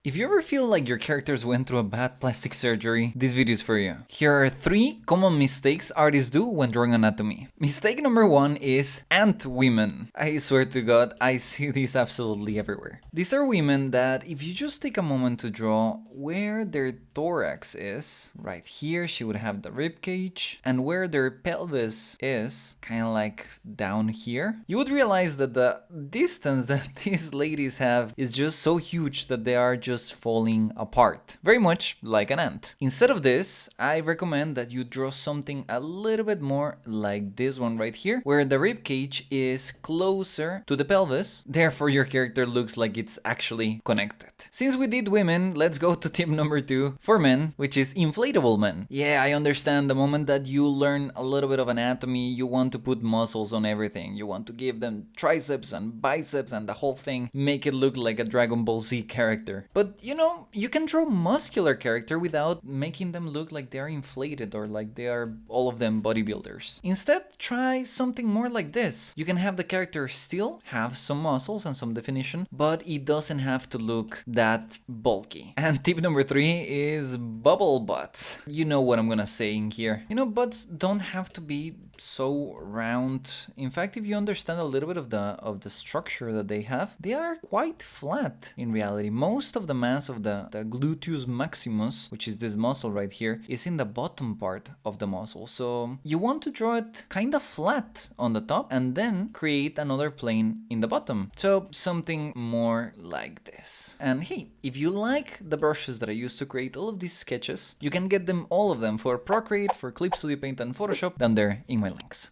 If you ever feel like your characters went through a bad plastic surgery, this video is for you. Here are 3 common mistakes artists do when drawing anatomy. Mistake number 1 is ant women. I swear to God, I see this absolutely everywhere. These are women that if you just take a moment to draw where their thorax is, right here she would have the rib cage, and where their pelvis is, kind of like down here, you would realize that the distance that these ladies have is just so huge that they are just falling apart, very much like an ant. Instead of this, I recommend that you draw something a little bit more like this one right here, where the rib cage is closer to the pelvis, therefore your character looks like it's actually connected. Since we did women, let's go to tip number 2 for men, which is inflatable men. Yeah, I understand the moment that you learn a little bit of anatomy, you want to put muscles on everything. You want to give them triceps and biceps and the whole thing, make it look like a Dragon Ball Z character. But you know, you can draw muscular character without making them look like they are inflated or like they are all of them bodybuilders. Instead, try something more like this. You can have the character still have some muscles and some definition, but it doesn't have to look that bulky. And tip number 3 is bubble butts. You know what I'm gonna say in here. You know, butts don't have to be so round. In fact, if you understand a little bit of the structure that they have, they are quite flat in reality. Most of the mass of the gluteus maximus, which is this muscle right here, is in the bottom part of the muscle. So you want to draw it kind of flat on the top and then create another plane in the bottom. So something more like this. And hey, if you like the brushes that I used to create all of these sketches, you can get them, all of them, for Procreate, for Clip Studio Paint and Photoshop down there in my links.